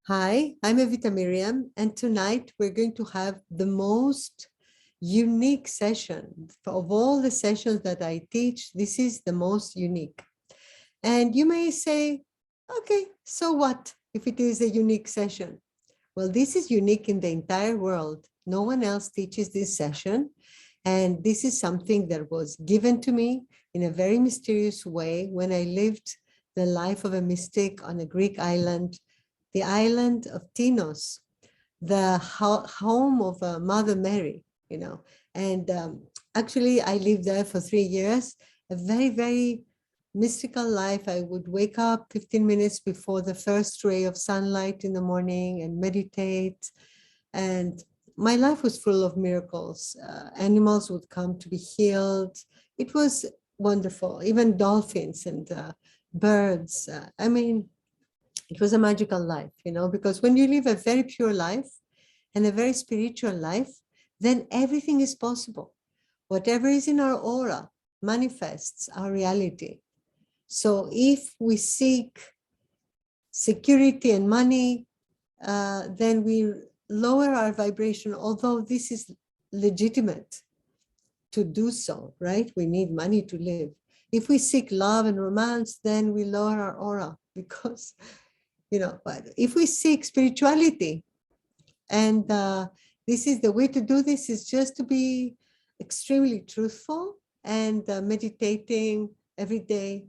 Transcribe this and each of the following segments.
Hi, I'm Evita Myriam, and tonight we're going to have the most unique session. Of all the sessions that I teach, this is the most unique. And you may say, okay, so what if it is a unique session? Well, this is unique in the entire world. No one else teaches this session. And this is something that was given to me in a very mysterious way when I lived the life of a mystic on a Greek island, the island of Tinos, the home of Mother Mary, And actually, I lived there for 3 years, a very, very mystical life. I would wake up 15 minutes before the first ray of sunlight in the morning and meditate. And my life was full of miracles. Animals would come to be healed. It was wonderful, even dolphins and birds. It was a magical life, because when you live a very pure life and a very spiritual life, then everything is possible. Whatever is in our aura manifests our reality. So if we seek security and money, then we lower our vibration, although this is legitimate to do so, right? We need money to live. If we seek love and romance, then we lower our aura because, but if we seek spirituality, and this is the way to do this, is just to be extremely truthful and meditating every day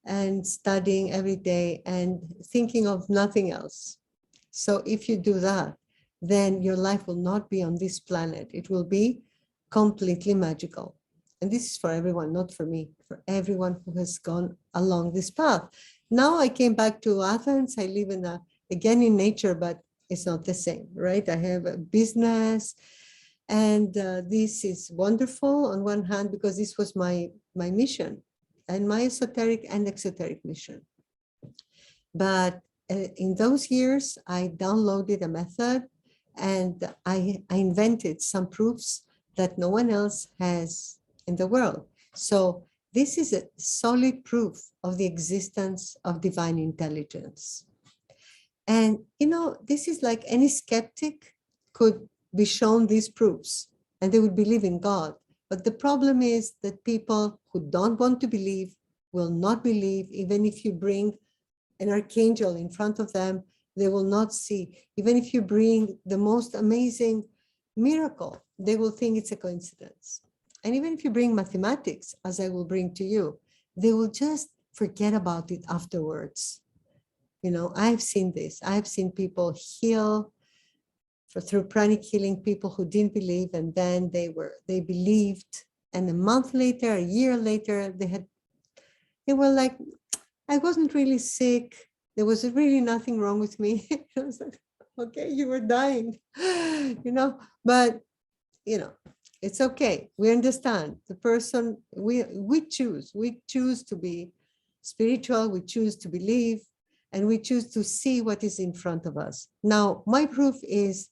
and studying every day and thinking of nothing else. So if you do that, then your life will not be on this planet. It will be completely magical. And this is for everyone, not for me, for everyone who has gone along this path. Now I came back to Athens. I live again in nature, but it's not the same, right? I have a business, and this is wonderful on one hand because this was my mission and my esoteric and exoteric mission. But in those years, I downloaded a method and I invented some proofs that no one else has in the world. So this is a solid proof of the existence of divine intelligence. And, this is like any skeptic could be shown these proofs and they would believe in God. But the problem is that people who don't want to believe will not believe, even if you bring an archangel in front of them, they will not see. Even if you bring the most amazing miracle, they will think it's a coincidence. And even if you bring mathematics, as I will bring to you, they will just forget about it afterwards. I've seen this. I've seen people heal through pranic healing, people who didn't believe, and then they believed. And a month later, a year later, they were like, I wasn't really sick. There was really nothing wrong with me. I was like, okay, you were dying, but, it's okay. We understand the person, we choose to be spiritual, we choose to believe, and we choose to see what is in front of us. Now, my proof is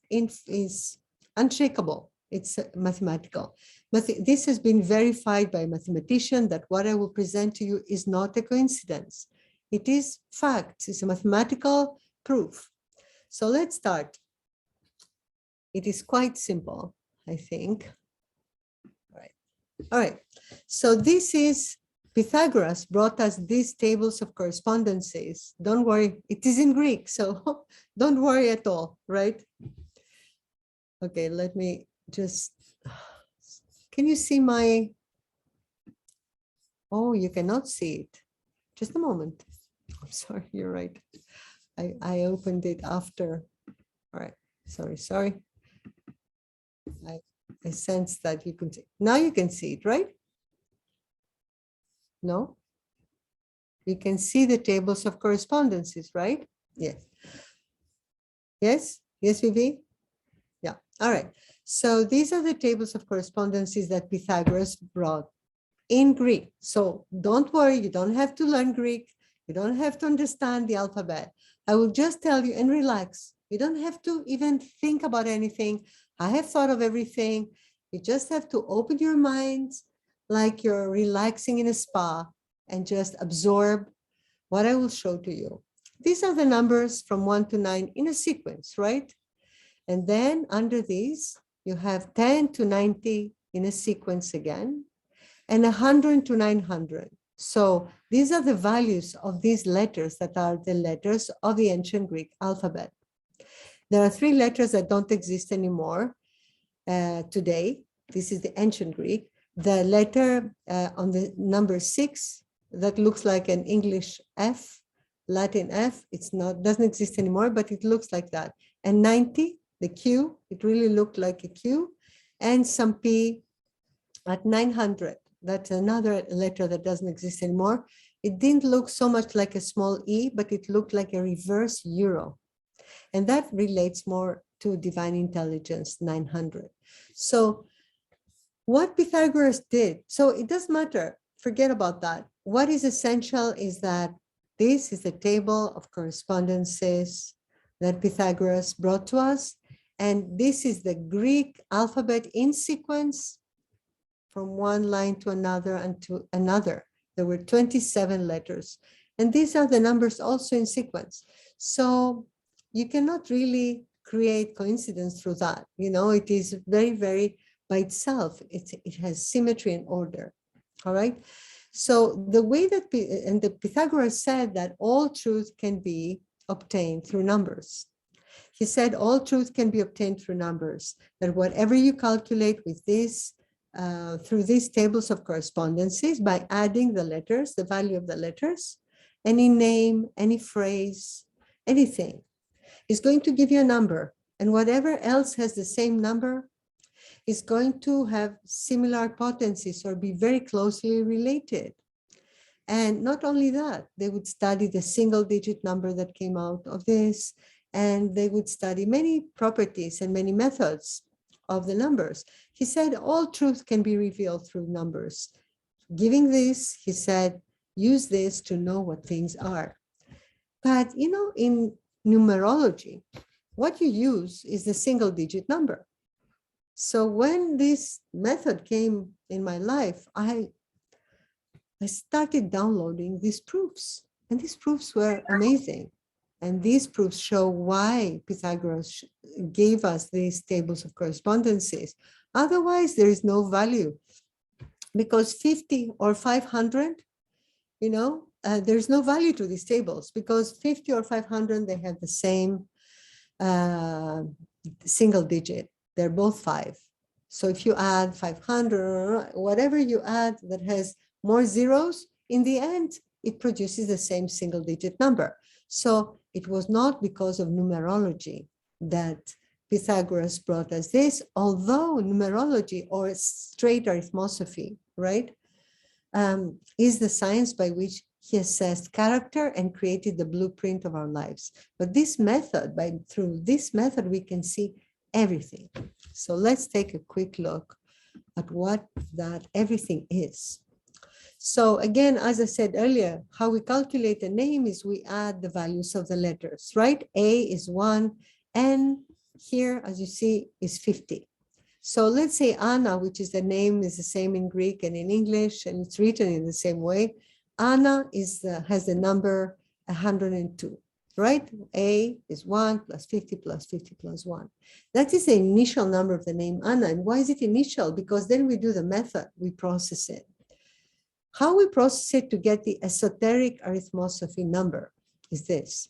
unshakable. It's mathematical. This has been verified by a mathematician that what I will present to you is not a coincidence. It is fact. It's a mathematical proof. So let's start. It is quite simple, I think. All right. So this is Pythagoras brought us these tables of correspondences. Don't worry, it is in Greek, so don't worry at all, right? Okay, let me just, can you see my, oh, you cannot see it. Just a moment. I'm sorry, you're right. I opened it after. All right, sorry. I sense that you can see. Now you can see it, right? No? You can see the tables of correspondences, right? Yes. Yes? Yes, Vivi? Yeah. All right. So these are the tables of correspondences that Pythagoras brought in Greek. So don't worry, you don't have to learn Greek. You don't have to understand the alphabet. I will just tell you and relax. You don't have to even think about anything. I have thought of everything. You just have to open your minds like you're relaxing in a spa and just absorb what I will show to you. these are the numbers from 1 to 9 in a sequence, right? And then under these, you have 10 to 90 in a sequence again, and 100 to 900. So these are the values of these letters that are the letters of the ancient Greek alphabet. There are 3 letters that don't exist anymore today. This is the ancient Greek. The letter on the number 6 that looks like an English F, Latin F, doesn't exist anymore, but it looks like that. And 90, the Q, it really looked like a Q, and some P at 900. That's another letter that doesn't exist anymore. It didn't look so much like a small e, but it looked like a reverse euro. And that relates more to divine intelligence, 900. So what Pythagoras did, so it doesn't matter, forget about that. What is essential is that this is a table of correspondences that Pythagoras brought to us. And this is the Greek alphabet in sequence from one line to another and to another. There were 27 letters. And these are the numbers also in sequence. So you cannot really create coincidence through that. You know, it is very, very by itself. It has symmetry and order. All right. So the way that, and the Pythagoras said that all truth can be obtained through numbers. He said all truth can be obtained through numbers, that whatever you calculate with this, through these tables of correspondences, by adding the letters, the value of the letters, any name, any phrase, anything, is going to give you a number. And whatever else has the same number is going to have similar potencies or be very closely related. And not only that, they would study the single digit number that came out of this, and they would study many properties and many methods of the numbers. He said all truth can be revealed through numbers. Giving this, he said, use this to know what things are. But, you know, in numerology, what you use is the single digit number. So when this method came in my life, I started downloading these proofs, and these proofs were amazing. And these proofs show why Pythagoras gave us these tables of correspondences. Otherwise, there is no value, because 50 or 500, you know, there's no value to these tables, because 50 or 500, they have the same single digit. They're both 5. So if you add 500, whatever you add that has more zeros, in the end, it produces the same single digit number. So it was not because of numerology that Pythagoras brought us this, although numerology, or straight arithmosophy, right, is the science by which he assessed character and created the blueprint of our lives. But this method, through this method, we can see everything. So let's take a quick look at what that everything is. So again, as I said earlier, how we calculate a name is we add the values of the letters, right? A is 1, N here, as you see, is 50. So let's say Anna, which is the name, is the same in Greek and in English, and it's written in the same way. Anna has the number 102, right? A is 1 plus 50 plus 50 plus 1. That is the initial number of the name Anna. And why is it initial? Because then we do the method, we process it. How we process it to get the esoteric arithmosophy number is this.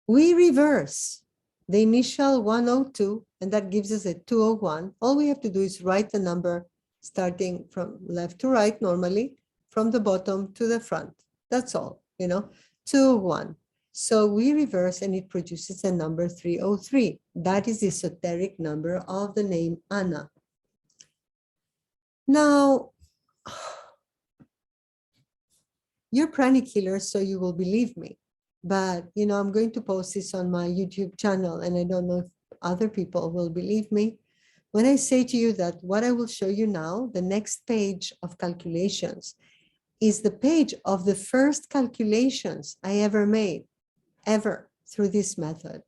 We reverse the initial 102, and that gives us a 201. All we have to do is write the number starting from left to right, normally, from the bottom to the front. That's all, you know, 201. So we reverse, and it produces a number 303. That is the esoteric number of the name Anna. Now, you're pranic healers, so you will believe me. But, you know, I'm going to post this on my YouTube channel, and I don't know if other people will believe me when I say to you that what I will show you now, the next page of calculations, is the page of the first calculations I ever made, ever, through this method.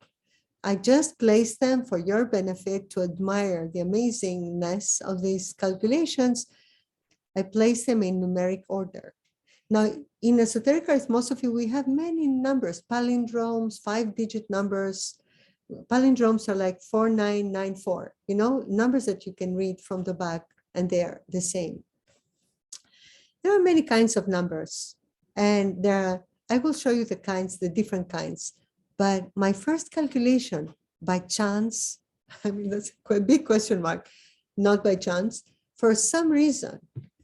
I just placed them for your benefit to admire the amazingness of these calculations. I place them in numeric order. Now, in esoteric arithmosophy, we have many numbers, palindromes, 5-digit numbers. Palindromes are like 4994, numbers that you can read from the back, and they're the same. There are many kinds of numbers, and I will show you the different kinds. But my first calculation, by chance, I mean, that's a big question mark, not by chance, for some reason,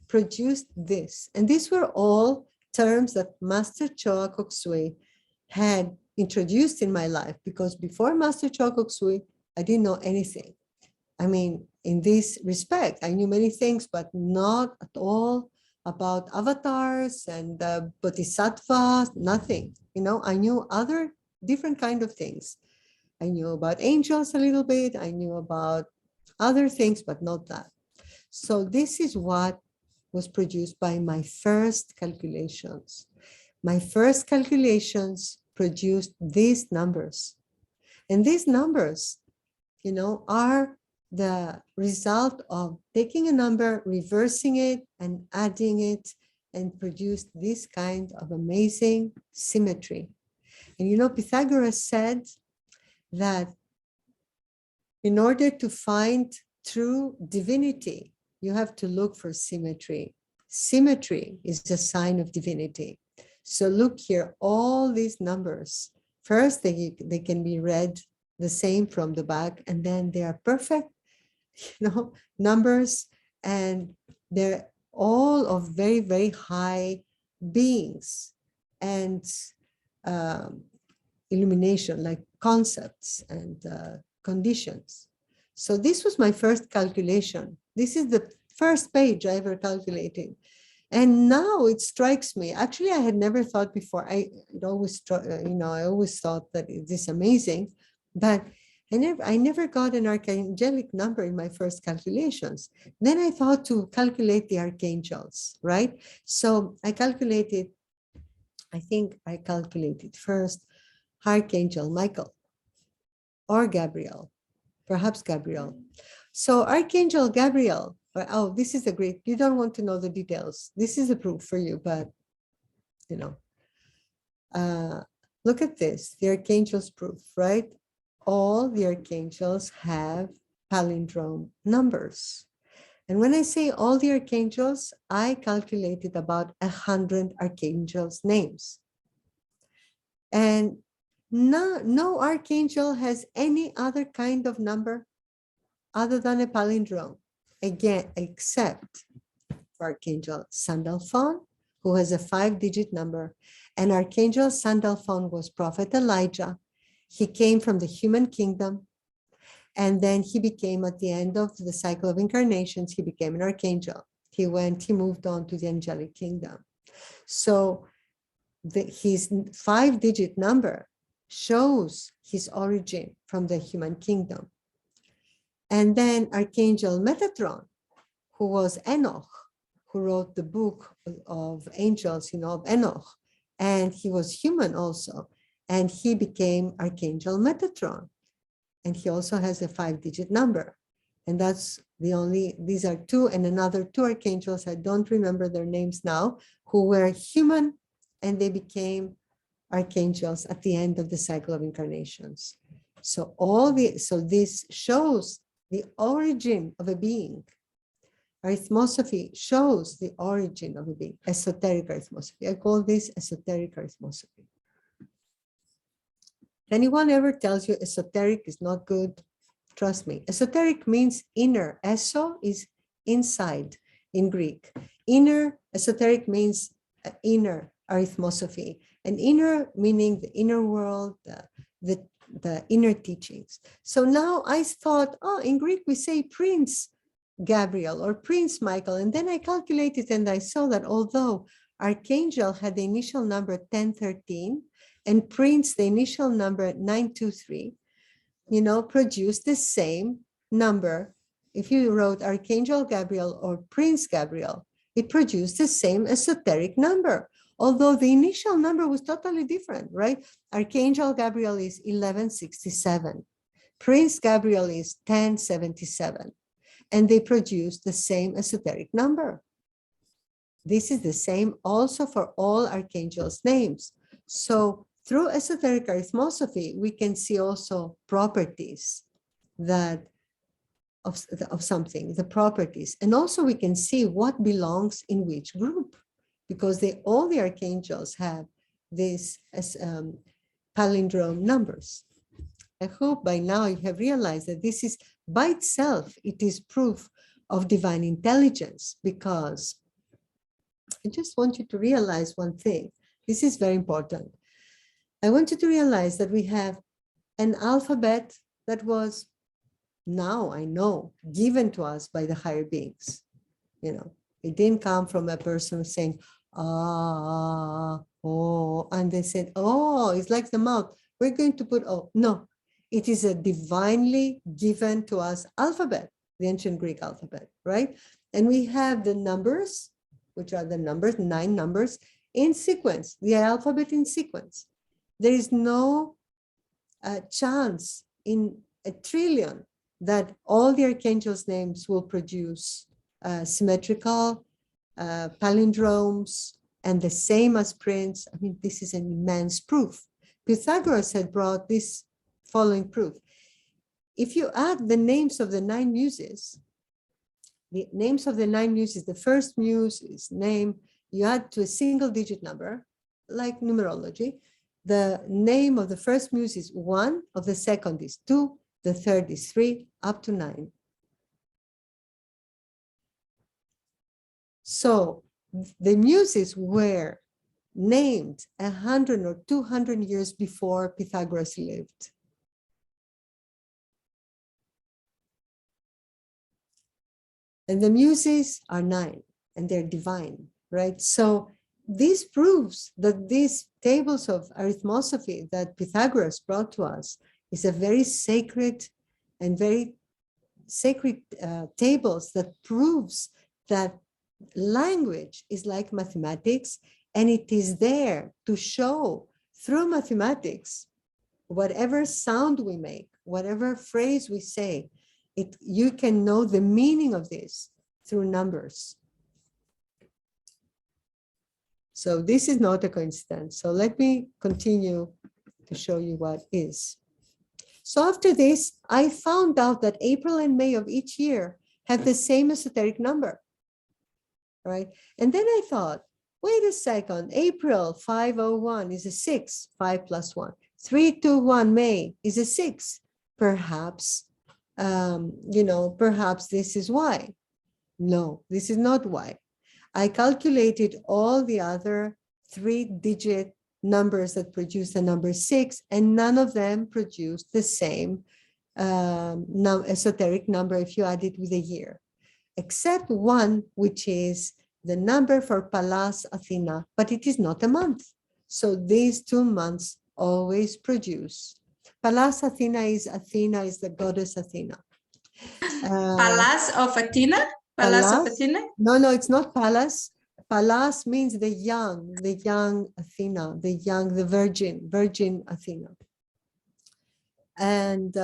produced this. And these were all terms that Master Choa Kok Sui had introduced in my life, because before Master Choa Kok Sui, I didn't know anything. I mean, in this respect, I knew many things, but not at all about avatars and bodhisattvas, nothing. I knew other different kind of things. I knew about angels a little bit. I knew about other things, but not that. So this is what was produced by my first calculations. My first calculations produced these numbers. And these numbers, are the result of taking a number, reversing it, and adding it, and produced this kind of amazing symmetry. And Pythagoras said that in order to find true divinity, you have to look for symmetry. Symmetry is a sign of divinity. So look here, all these numbers. First, they can be read the same from the back, and then they are perfect, numbers, and they're all of very, very high beings and illumination, like concepts and conditions. So this was my first calculation. This is the first page I ever calculated. And now it strikes me. Actually, I had never thought before. I always thought that it is amazing, but I never got an archangelic number in my first calculations. Then I thought to calculate the archangels, right? So I calculated first Archangel Michael or Gabriel, perhaps Gabriel. So Archangel Gabriel, this is a great, you don't want to know the details. This is a proof for you, but look at this, the Archangels Proof, right? All the archangels have palindrome numbers. And when I say all the archangels, I calculated about 100 archangels' names. And no archangel has any other kind of number other than a palindrome, again, except for Archangel Sandalphon, who has a 5-digit number. And Archangel Sandalphon was Prophet Elijah. He came from the human kingdom, and then he became, at the end of the cycle of incarnations, he became an archangel. He moved on to the angelic kingdom. So his 5-digit number shows his origin from the human kingdom. And then Archangel Metatron, who was Enoch, who wrote the book of angels, of Enoch, and he was human also. And he became Archangel Metatron. And he also has a 5-digit number. And that's these are two, and another 2 archangels, I don't remember their names now, who were human, and they became archangels at the end of the cycle of incarnations. So this shows the origin of a being. Arithmosophy shows the origin of a being, esoteric arithmosophy. I call this esoteric arithmosophy. Anyone ever tells you esoteric is not good? Trust me. Esoteric means inner. Eso is inside in Greek. Inner, esoteric means inner arithmosophy. And inner meaning the inner world, the inner teachings. So now I thought, in Greek we say Prince Gabriel or Prince Michael. And then I calculated and I saw that although Archangel had the initial number 1013 and Prince the initial number 923, produced the same number. If you wrote Archangel Gabriel or Prince Gabriel, it produced the same esoteric number, although the initial number was totally different, right? Archangel Gabriel is 1167. Prince Gabriel is 1077. And they produced the same esoteric number. This is the same also for all archangels' names. So through esoteric arithmosophy, we can see also properties that of something, the properties. And also we can see what belongs in which group, because all the archangels have these palindrome numbers. I hope by now you have realized that this is by itself, it is proof of divine intelligence, because I just want you to realize one thing. This is very important. I want you to realize that we have an alphabet that was, now I know, given to us by the higher beings. You know, it didn't come from a person saying, ah, oh, and they said, oh, it's like the mouth. We're going to put, oh, no. It is a divinely given to us alphabet, the ancient Greek alphabet, right? And we have the numbers, which are the numbers, 9 numbers, in sequence, the alphabet in sequence. There is no chance in a trillion that all the archangels' names will produce symmetrical palindromes and the same as prints. I mean, this is an immense proof. Pythagoras had brought this following proof. If you add the names of the 9 muses, the names of the 9 muses, the first muse's name, you add to a single digit number, like numerology. The name of the first muse is 1, of the second is 2, the third is 3, up to 9. So the muses were named 100 or 200 years before Pythagoras lived. And the muses are 9, and they're divine, right? So this proves that these tables of arithmosophy that Pythagoras brought to us is a very sacred and very sacred tables that proves that language is like mathematics, and it is there to show through mathematics, whatever sound we make, whatever phrase we say, you can know the meaning of this through numbers. So this is not a coincidence. So let me continue to show you what is. So after this, I found out that April and May of each year have the same esoteric number, right? And then I thought, wait a second, April 501 is a 6, 5 plus 1. 321 May is a 6. Perhaps, perhaps this is why. No, this is not why. I calculated all the other 3-digit numbers that produce the number 6, and none of them produce the same esoteric number if you add it with a year, except one, which is the number for Pallas Athena, but it is not a month. So these 2 months always produce. Pallas Athena is the goddess Athena. Pallas of Athena? Pallas of Athena? No, it's not Pallas. Pallas means the young Athena, the virgin Athena. And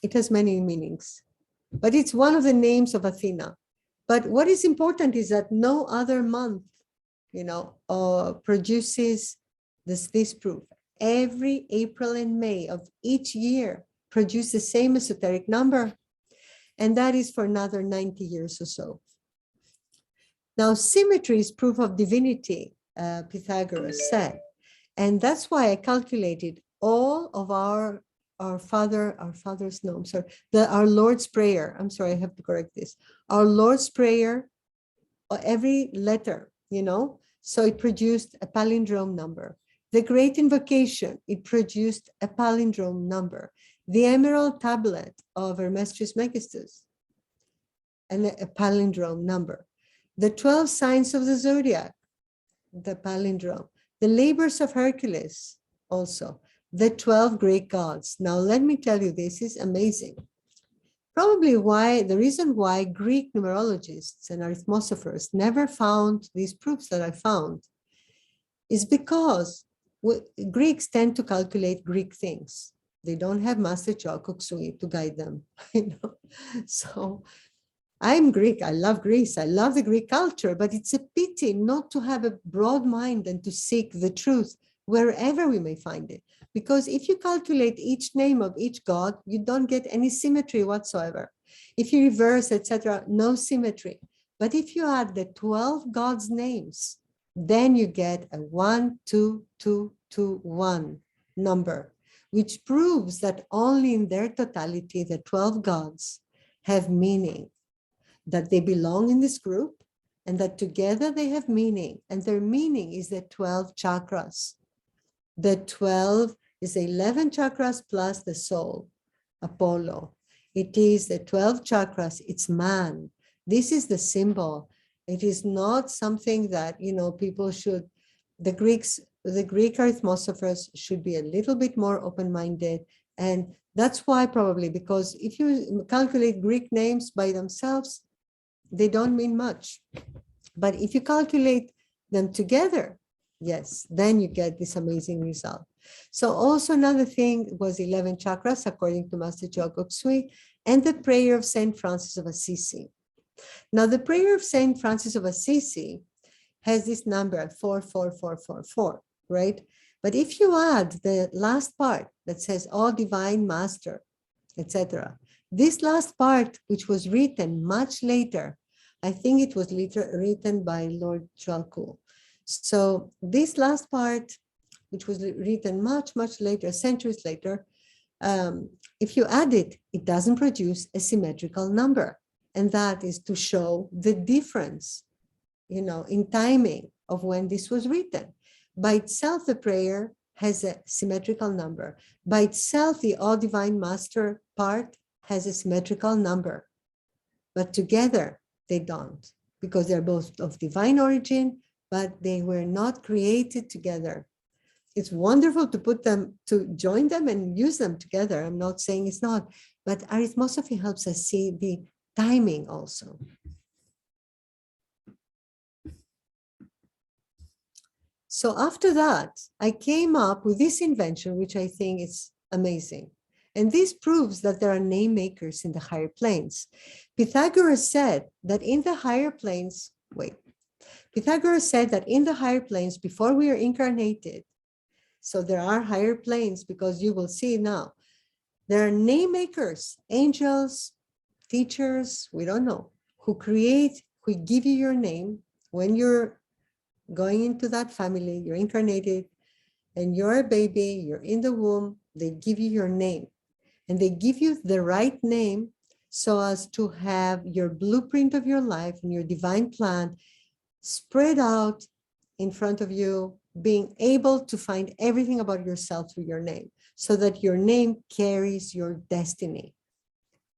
it has many meanings, but it's one of the names of Athena. But what is important is that no other month, produces this proof. Every April and May of each year produce the same esoteric number, and that is for another 90 years or so. Now, symmetry is proof of divinity, Pythagoras said, and that's why I calculated all of our Lord's Prayer. I'm sorry, I have to correct this. Our Lord's Prayer, every letter, so it produced a palindrome number. The Great Invocation, it produced a palindrome number. The Emerald Tablet of Hermes Trismegistus, and a palindrome number. The 12 signs of the zodiac, the palindrome. The labors of Hercules, also. The 12 Greek gods. Now, let me tell you, this is amazing. Probably the reason why Greek numerologists and arithmosophers never found these proofs that I found is because Greeks tend to calculate Greek things. They don't have Master Chokuksui to guide them, So I'm Greek. I love Greece. I love the Greek culture, but it's a pity not to have a broad mind and to seek the truth wherever we may find it. Because if you calculate each name of each god, you don't get any symmetry whatsoever. If you reverse, etc., no symmetry. But if you add the 12 gods' names, then you get a 1, 2, 2, 2, 1 number, which proves that only in their totality, the 12 gods have meaning, that they belong in this group, and that together they have meaning, and their meaning is the 12 chakras. The 12 is 11 chakras plus the soul, Apollo. It is the 12 chakras, it's man. This is the symbol. It is not something that, people should, the Greek arithmosophers should be a little bit more open-minded. And that's why probably, because if you calculate Greek names by themselves, they don't mean much. But if you calculate them together, yes, then you get this amazing result. So also another thing was 11 chakras, according to Master Choa Sui, and the prayer of Saint Francis of Assisi. Now, the prayer of Saint Francis of Assisi has this number 44444, right? But if you add the last part that says, "Oh, Divine Master," etc., this last part, which was written much later, I think it was written by Lord Chalku. So this last part, which was written much, much later, centuries later, if you add it, it doesn't produce a symmetrical number. And that is to show the difference, in timing of when this was written. By itself, the prayer has a symmetrical number. By itself, the All Divine Master part has a symmetrical number. But together, they don't, because they're both of divine origin, but they were not created together. It's wonderful to put them, to join them and use them together. I'm not saying it's not, but Arithmosophy helps us see the timing also. So after that, I came up with this invention, which I think is amazing. And this proves that there are name makers in the higher planes. Pythagoras said that in the higher planes, Pythagoras said that in the higher planes, before we are incarnated, so there are higher planes, because you will see now, there are name makers, angels, teachers, we don't know, who give you your name when you're going into that family, you're incarnated, and you're a baby, you're in the womb, they give you your name. And they give you the right name so as to have your blueprint of your life and your divine plan spread out in front of you, being able to find everything about yourself through your name, so that your name carries your destiny.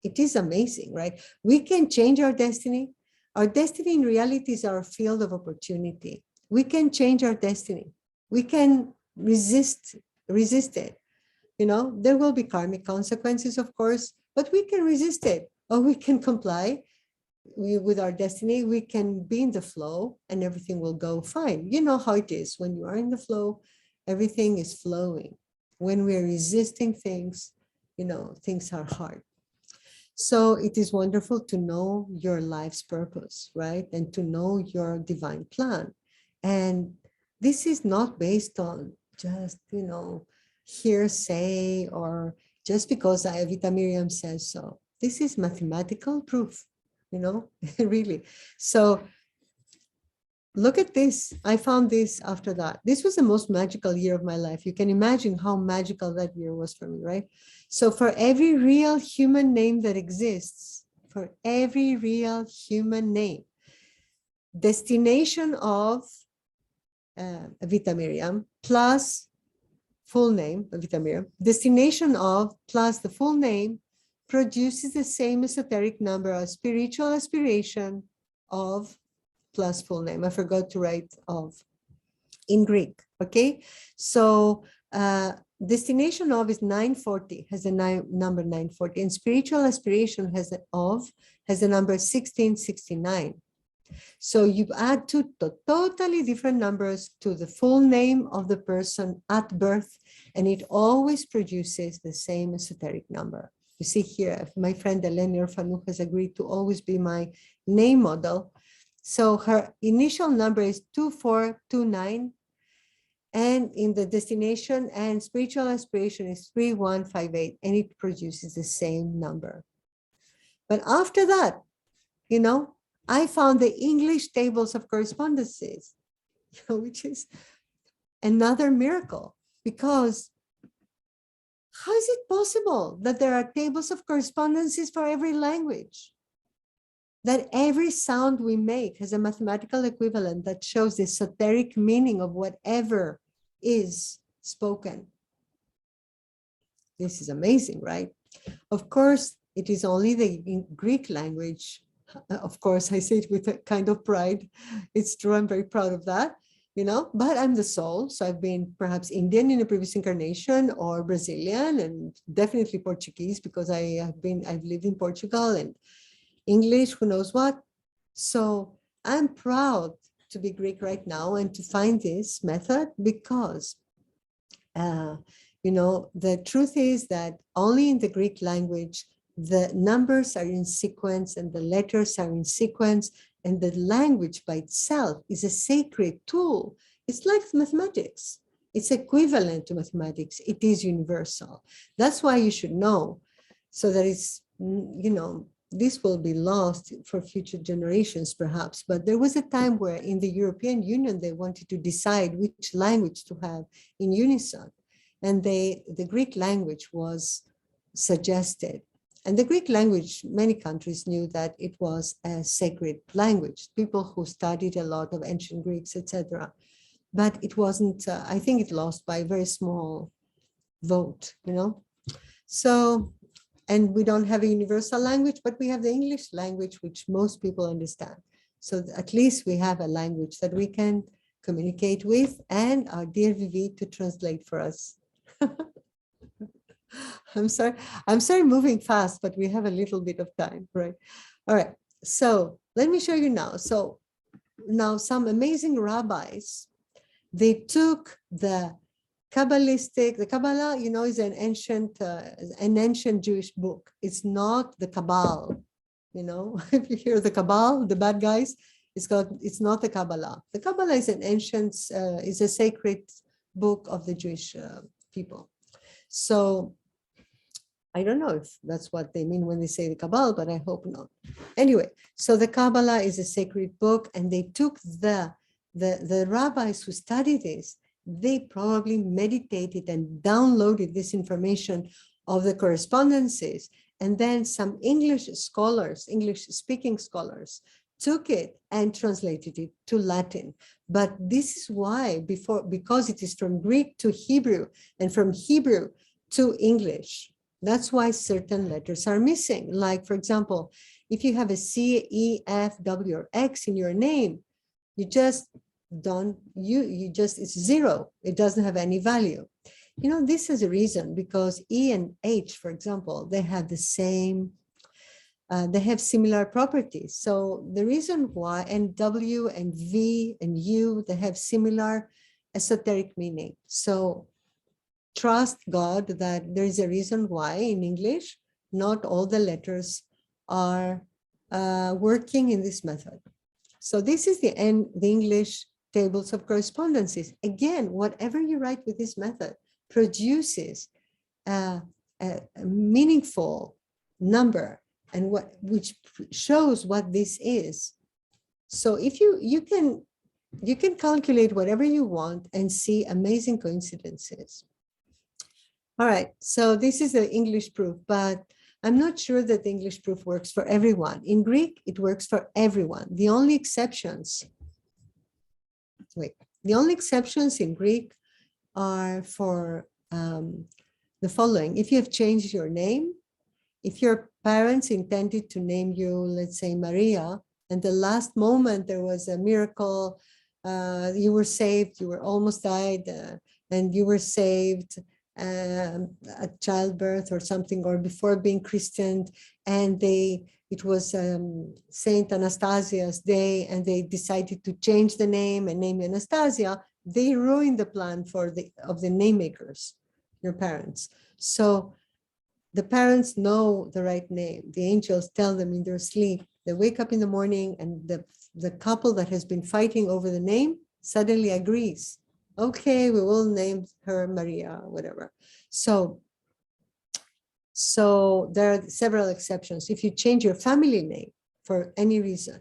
It is amazing, right? We can change our destiny. Our destiny in reality is our field of opportunity. We can change our destiny. We can resist it. There will be karmic consequences, of course, but we can resist it, or we can comply with our destiny. We can be in the flow and everything will go fine. You know how it is. When you are in the flow, everything is flowing. When we're resisting things, things are hard. So it is wonderful to know your life's purpose, right? And to know your divine plan. And this is not based on just, hearsay or just because Evita Myriam says so. This is mathematical proof, really. So look at this. I found this after that. This was the most magical year of my life. You can imagine how magical that year was for me, right? So for every real human name that exists, for every real human name, destination of Evita Myriam plus full name, Evita Myriam, destination of plus the full name produces the same esoteric number as spiritual aspiration of plus full name. I forgot to write of in Greek, okay? So destination of is 940, has a number 940, and spiritual aspiration has the number 1669. So you add two totally different numbers to the full name of the person at birth, and it always produces the same esoteric number. You see here, my friend Eleni Orfanou has agreed to always be my name model. So her initial number is 2429, and in the destination and spiritual aspiration is 3158, and it produces the same number. But after that, you know, I found the English tables of correspondences, which is another miracle, because how is it possible that there are tables of correspondences for every language? That every sound we make has a mathematical equivalent that shows the esoteric meaning of whatever is spoken. This is amazing, right? Of course, it is only the Greek language. Of course, I say it with a kind of pride. It's true, I'm very proud of that, you know, but I'm the soul. So I've been perhaps Indian in a previous incarnation, or Brazilian, and definitely Portuguese, because I've lived in Portugal, and English, who knows what. So I'm proud to be Greek right now and to find this method, because, you know, the truth is that only in the Greek language, the numbers are in sequence and the letters are in sequence, and the language by itself is a sacred tool. It's like mathematics. It's equivalent to mathematics. It is universal. That's why you should know, so that it's, you know, this will be lost for future generations, perhaps. But there was a time where in the European Union, they wanted to decide which language to have in unison. And the Greek language was suggested. And the Greek language, many countries knew that it was a sacred language, people who studied a lot of ancient Greeks, etc. But it wasn't, I think it lost by a very small vote, you know. So, and we don't have a universal language, but we have the English language, which most people understand. So at least we have a language that we can communicate with, and our dear Vivi to translate for us. I'm sorry moving fast, but we have a little bit of time, right? All right, so let me show you now. So now some amazing rabbis, they took the Kabbalah, you know, is an ancient Jewish book. It's not the Kabbalah, you know. If you hear the Kabbalah, the bad guys, it's not the Kabbalah. The Kabbalah is an ancient, is a sacred book of the Jewish people. So I don't know if that's what they mean when they say the Kabbalah, but I hope not. Anyway, so the Kabbalah is a sacred book, and they took the rabbis who studied this, they probably meditated and downloaded this information of the correspondences. And then some English scholars, English-speaking scholars, took it and translated it to Latin. But this is why, because it is from Greek to Hebrew and from Hebrew to English, that's why certain letters are missing. Like, for example, if you have a C, E, F, W, or X in your name, you just don't, it's zero. It doesn't have any value. You know, this is a reason, because E and H, for example, they have the same, they have similar properties. So the reason why, and W and V and U, they have similar esoteric meaning. So trust God that there is a reason why in English, not all the letters are working in this method. So this is the English tables of correspondences. Again, whatever you write with this method produces a meaningful number, and which shows what this is. So if you can calculate whatever you want and see amazing coincidences. All right, so this is the English proof, but I'm not sure that the English proof works for everyone. In Greek, it works for everyone. The only exceptions in Greek are for the following. If you have changed your name, if your parents intended to name you, let's say, Maria, and the last moment there was a miracle, you were saved, you were almost died, and you were saved at childbirth or something, or before being christened, and it was Saint Anastasia's day, and they decided to change the name and name you Anastasia. They ruined the plan of the Namemakers, your parents. So the parents know the right name. The angels tell them in their sleep. They wake up in the morning and the couple that has been fighting over the name suddenly agrees. Okay, we will name her Maria, whatever. So there are several exceptions. If you change your family name for any reason,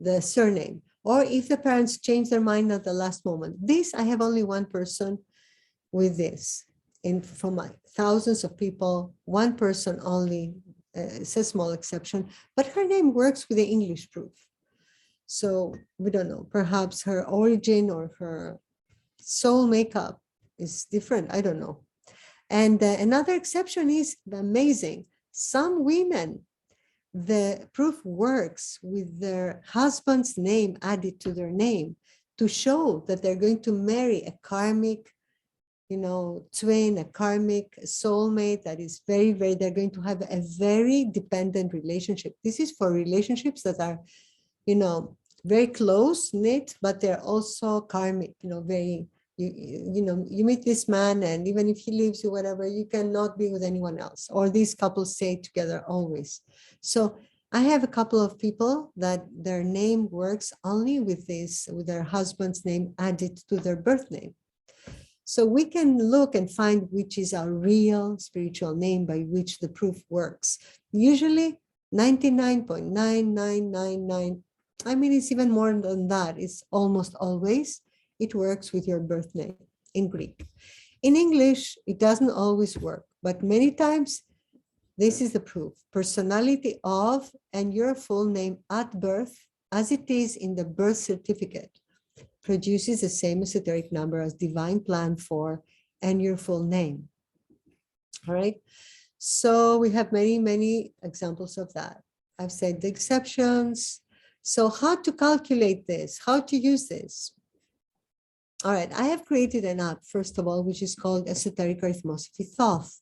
the surname, or if the parents change their mind at the last moment. This, I have only one person with this. From my thousands of people, one person only, it's a small exception, but her name works with the English proof. So we don't know, perhaps her origin or her soul makeup is different. I don't know. And another exception is amazing. Some women, the proof works with their husband's name added to their name to show that they're going to marry a karmic, twin, a karmic soulmate that is very, very, they're going to have a very dependent relationship. This is for relationships that are, very close knit, but they're also karmic, very, you meet this man and even if he leaves you, whatever, you cannot be with anyone else. Or these couples stay together always. So I have a couple of people that their name works only with their husband's name added to their birth name. So we can look and find which is our real spiritual name by which the proof works. Usually 99.9999, it's even more than that. It's almost always, it works with your birth name in Greek. In English, it doesn't always work, but many times this is the proof. Personality of and your full name at birth, as it is in the birth certificate, produces the same esoteric number as divine plan for and your full name. All right. So we have many, many examples of that. I've said the exceptions. So how to calculate this? How to use this? All right. I have created an app, first of all, which is called Esoteric Arithmosophy Thoth,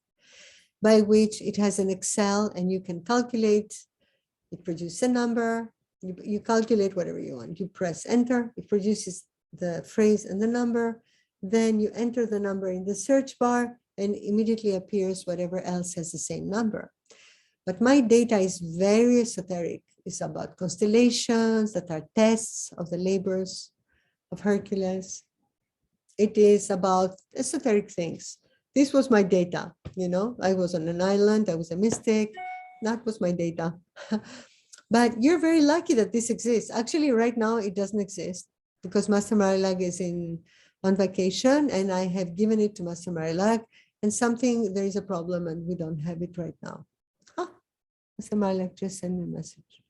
by which it has an Excel and you can calculate. It produces a number. You calculate whatever you want. You press enter. It produces the phrase and the number. Then you enter the number in the search bar and immediately appears whatever else has the same number. But my data is very esoteric. It's about constellations that are tests of the labors of Hercules. It is about esoteric things. This was my data, I was on an island, I was a mystic. That was my data. But you're very lucky that this exists. Actually, right now it doesn't exist because Master Marilag is on vacation and I have given it to Master Marilag and there is a problem and we don't have it right now. Master Marilag just sent me a message.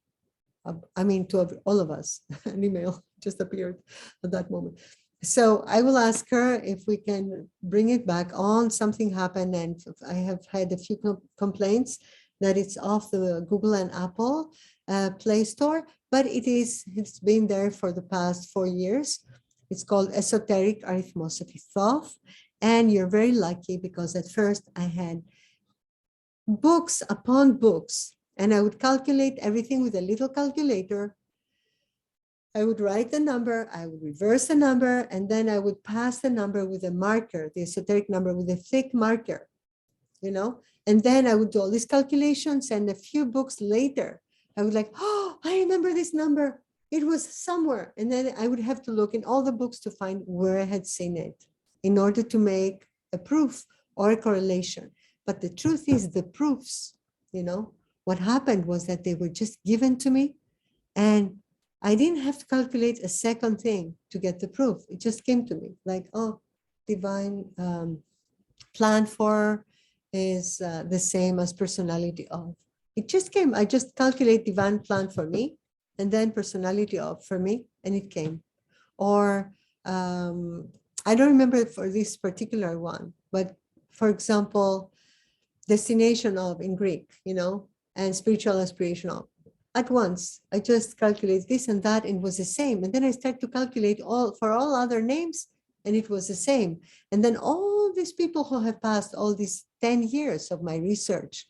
To all of us, an email just appeared at that moment. So I will ask her if we can bring it back on. Something happened and I have had a few complaints that it's off the Google and Apple Play Store, but it's been there for the past 4 years. It's called Esoteric Arithmosophy Thoth. And you're very lucky because at first I had books upon books and I would calculate everything with a little calculator. I would write the number, I would reverse the number, and then I would pass the number with a marker, the esoteric number with a thick marker, and then I would do all these calculations and a few books later, I would I remember this number. It was somewhere. And then I would have to look in all the books to find where I had seen it in order to make a proof or a correlation. But the truth is the proofs, what happened was that they were just given to me and I didn't have to calculate a second thing to get the proof. It just came to me divine plan for is the same as personality of. It just came. I just calculate divine plan for me and then personality of for me and it came. Or I don't remember for this particular one, but for example, destination of in Greek, and spiritual aspiration of. At once, I just calculate this and that, and it was the same. And then I start to calculate for all other names, and it was the same. And then all these people who have passed all these 10 years of my research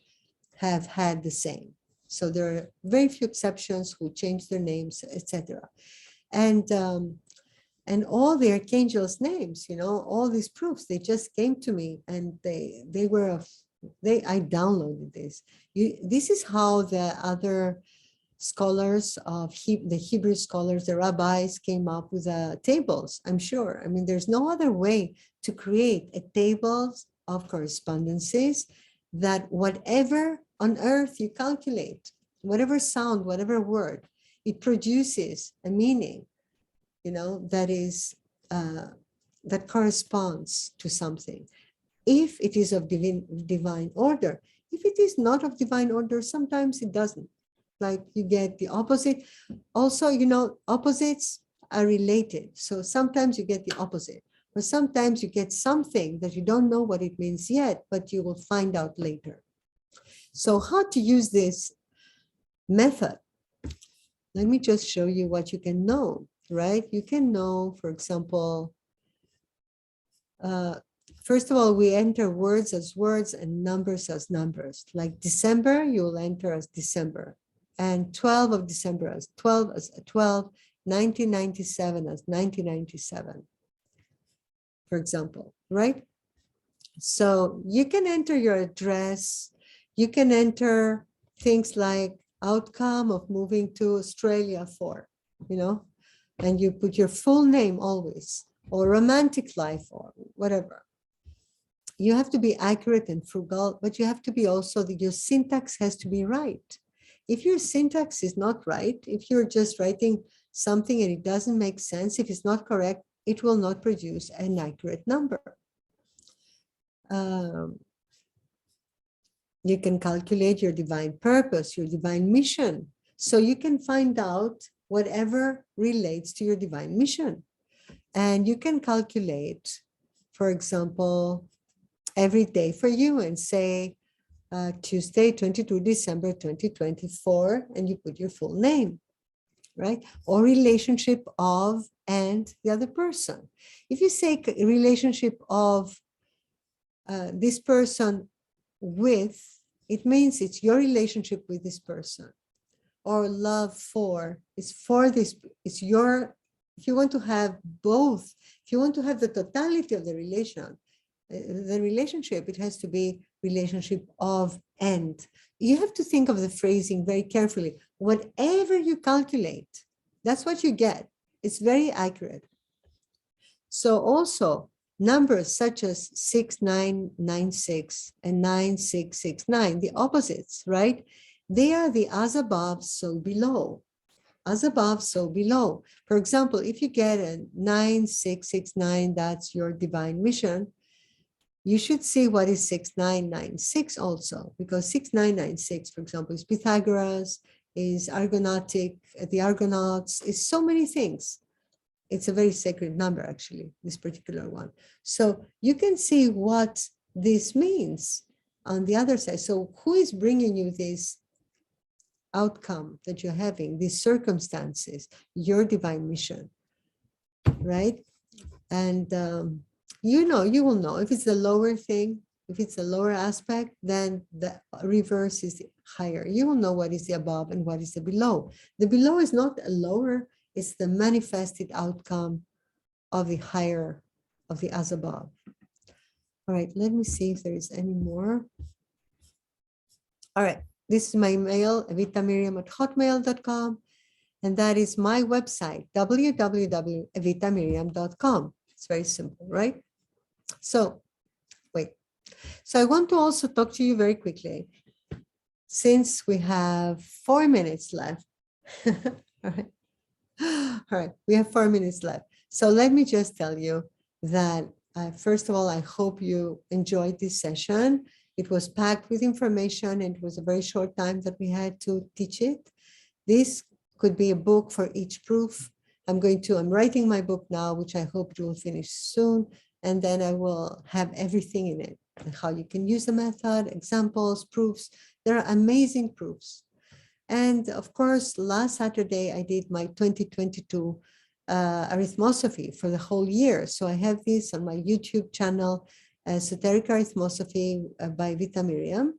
have had the same. So there are very few exceptions who changed their names, etc. And all the archangels' names, all these proofs, they just came to me, and they were of I downloaded this. This is how the other scholars of the Hebrew scholars, the rabbis, came up with tables, I'm sure. I mean, there's no other way to create a table of correspondences that whatever on earth you calculate, whatever sound, whatever word, it produces a meaning, that is, that corresponds to something. If it is of divine order. If it is not of divine order, sometimes it doesn't. Like you get the opposite. Also, opposites are related. So sometimes you get the opposite, or sometimes you get something that you don't know what it means yet, but you will find out later. So how to use this method? Let me just show you what you can know, right? You can know, for example, first of all, we enter words as words and numbers as numbers. Like December, you'll enter as December. And 12 of December as 12, 1997 as 1997, for example, right? So you can enter your address. You can enter things like outcome of moving to Australia for, and you put your full name always, or romantic life, or whatever. You have to be accurate and frugal, but you have to be also, your syntax has to be right. If your syntax is not right, if you're just writing something and it doesn't make sense, if it's not correct, it will not produce an accurate number. You can calculate your divine purpose, your divine mission. So you can find out whatever relates to your divine mission. And you can calculate, for example, every day for you and say, Tuesday, 22 December 2024, and you put your full name, right? Or relationship of and the other person. If you say relationship of this person with, it means it's your relationship with this person. Or love for, is for this, it's your, if you want to have both, if you want to have the totality of the relationship, it has to be relationship of and. You have to think of the phrasing very carefully. Whatever you calculate, that's what you get. It's very accurate. So also numbers such as 6996 and 9669, the opposites, right? They are the as above, so below. As above, so below. For example, if you get a 9669, that's your divine mission, you should see what is 6996 also, because 6996, for example, is Pythagoras, is Argonautic, the Argonauts, is so many things. It's a very sacred number, actually, this particular one. So you can see what this means on the other side. So who is bringing you this outcome that you're having, these circumstances, your divine mission, right? And you will know if it's the lower thing, if it's the lower aspect, then the reverse is higher. You will know what is the above and what is the below. The below is not a lower, it's the manifested outcome of the higher, of the as above. All right, let me see if there is any more. All right, this is my mail, evitamyriam@hotmail.com. And that is my website, www.evitamyriam.com. It's very simple, right? So, wait. So I want to also talk to you very quickly, since we have 4 minutes left. All right. All right, we have 4 minutes left. So let me just tell you that, first of all, I hope you enjoyed this session. It was packed with information, and it was a very short time that we had to teach it. This could be a book for each proof. I'm writing my book now, which I hope you will finish soon. And then I will have everything in it, how you can use the method, examples, proofs. There are amazing proofs. And of course, last Saturday, I did my 2022 Arithmosophy for the whole year. So I have this on my YouTube channel, Esoteric Arithmosophy by Evita Myriam.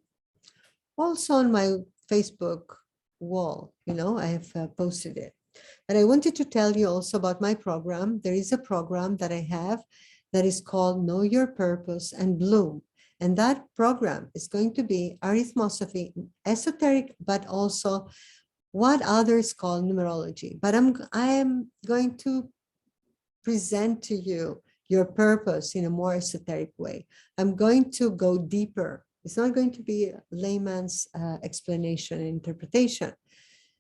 Also on my Facebook wall, I have posted it. But I wanted to tell you also about my program. There is a program that I have that is called Know Your Purpose and Bloom. And that program is going to be Arithmosophy, esoteric, but also what others call numerology. But I am going to present to you your purpose in a more esoteric way. I'm going to go deeper. It's not going to be a layman's explanation and interpretation.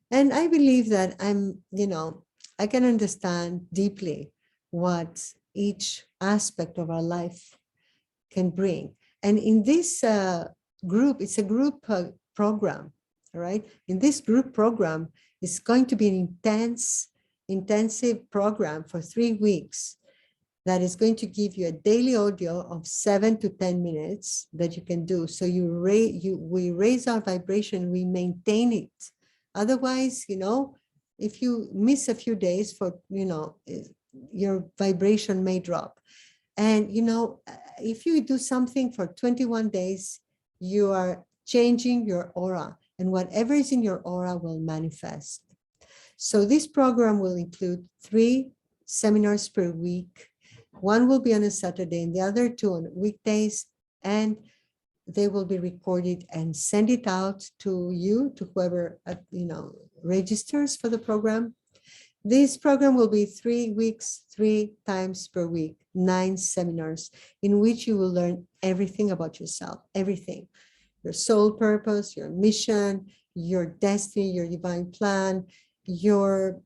And I believe that I can understand deeply what each aspect of our life can bring. And in this group, it's a group program, all right? In this group program, it's going to be an intensive program for 3 weeks that is going to give you a daily audio of 7 to 10 minutes that you can do. So we raise our vibration, we maintain it. Otherwise, if you miss a few days your vibration may drop. And, if you do something for 21 days, you are changing your aura, and whatever is in your aura will manifest. So this program will include 3 seminars per week. One will be on a Saturday and the other 2 on weekdays, and they will be recorded and send it out to whoever, registers for the program. This program will be 3 weeks, 3 times per week, 9 seminars in which you will learn everything about yourself, everything, your soul purpose, your mission, your destiny, your divine plan, your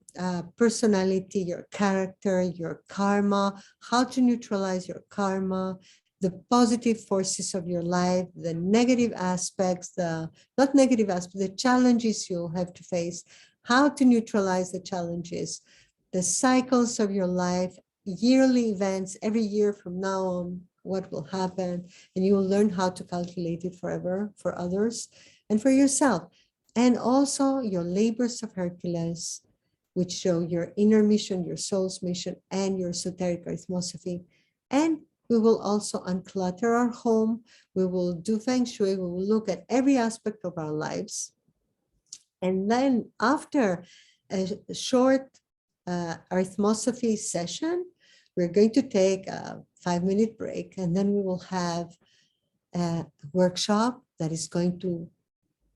personality, your character, your karma, how to neutralize your karma, the positive forces of your life, the negative aspects, not negative aspects, the challenges you'll have to face, how to neutralize the challenges, the cycles of your life, yearly events, every year from now on, what will happen, and you will learn how to calculate it forever for others and for yourself. And also your labors of Hercules, which show your inner mission, your soul's mission, and your esoteric arithmosophy. And we will also unclutter our home. We will do feng shui. We will look at every aspect of our lives. And then after a short arithmosophy session, we're going to take a 5-minute break, and then we will have a workshop that is going to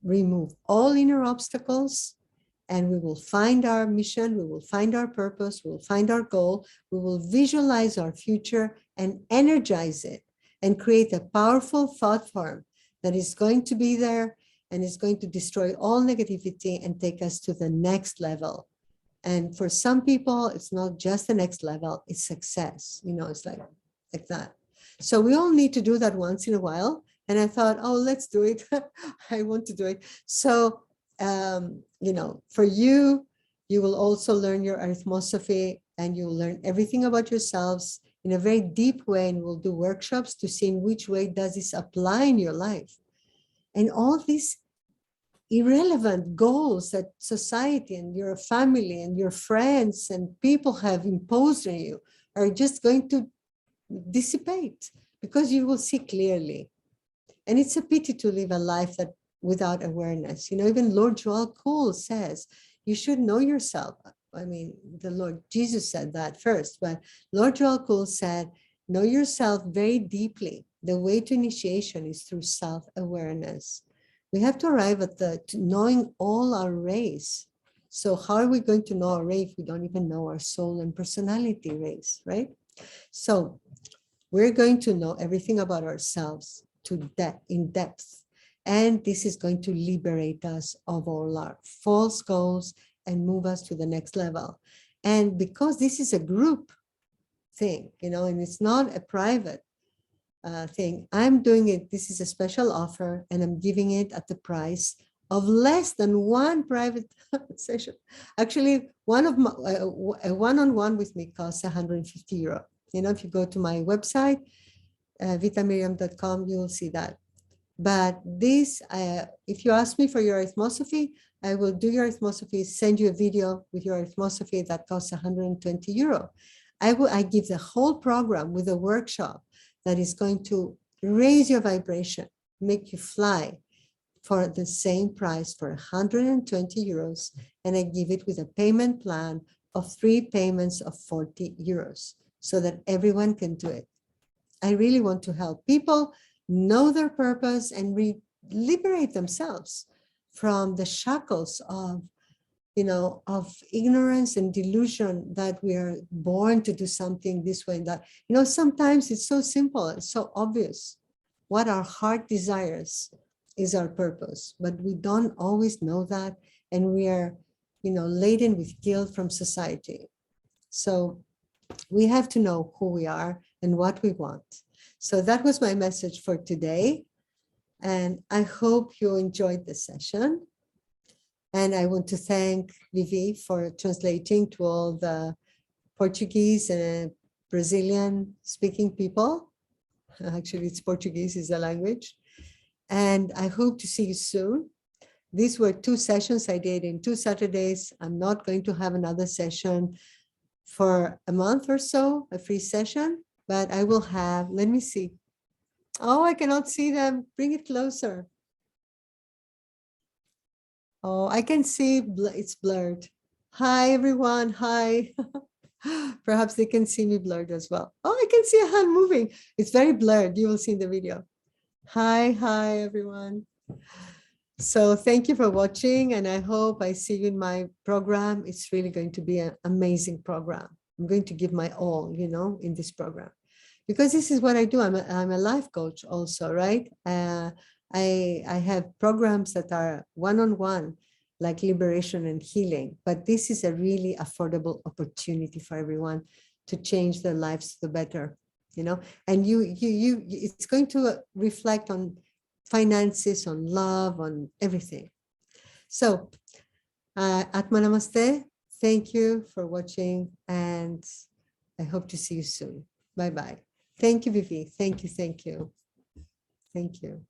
remove all inner obstacles, and we will find our mission, we will find our purpose, we will find our goal, we will visualize our future and energize it and create a powerful thought form that is going to be there and is going to destroy all negativity and take us to the next level. And for some people, it's not just the next level, it's success. It's like that. So we all need to do that once in a while. And I thought, oh, let's do it. I want to do it. So, for you will also learn your arithmosophy, and you'll learn everything about yourselves in a very deep way. And we'll do workshops to see in which way does this apply in your life. And all these irrelevant goals that society and your family and your friends and people have imposed on you are just going to dissipate because you will see clearly. And it's a pity to live a life that without awareness. Even Lord Joel Cool says, you should know yourself. I mean, the Lord Jesus said that first, but Lord Joel Cool said, know yourself very deeply. The way to initiation is through self-awareness. We have to arrive at knowing all our race. So how are we going to know our race if we don't even know our soul and personality race, right? So we're going to know everything about ourselves in depth. And this is going to liberate us of all our false goals and move us to the next level. And because this is a group thing, and it's not a private thing, I'm doing it. This is a special offer, and I'm giving it at the price of less than one private session. Actually, a one-on-one with me costs €150. If you go to my website, vitamyriam.com, you'll see that. But this, if you ask me for your arithmosophy, I will do your arithmosophy, send you a video with your arithmosophy that costs €120. I give the whole program with a workshop that is going to raise your vibration, make you fly for the same price, for €120. And I give it with a payment plan of 3 payments of €40 so that everyone can do it. I really want to help people know their purpose, and liberate themselves from the shackles of, of ignorance and delusion that we are born to do something this way and that. Sometimes it's so simple, it's so obvious. What our heart desires is our purpose, but we don't always know that, and we are, laden with guilt from society. So we have to know who we are and what we want. So that was my message for today. And I hope you enjoyed the session. And I want to thank Vivi for translating to all the Portuguese and Brazilian speaking people. Actually, it's Portuguese is the language. And I hope to see you soon. These were 2 sessions I did in 2 Saturdays. I'm not going to have another session for a month or so, a free session, but I will have, let me see. Oh, I cannot see them. Bring it closer. Oh, I can see it's blurred. Hi, everyone. Hi. Perhaps they can see me blurred as well. Oh, I can see a hand moving. It's very blurred. You will see in the video. Hi, everyone. So thank you for watching, and I hope I see you in my program. It's really going to be an amazing program. I'm going to give my all, in this program, because this is what I do. I'm a life coach also, right? I have programs that are one-on-one, like liberation and healing, but this is a really affordable opportunity for everyone to change their lives for the better, and it's going to reflect on finances, on love, on everything. So Atma Namaste. Thank you for watching, and I hope to see you soon. Bye-bye. Thank you, Vivi. Thank you. Thank you. Thank you.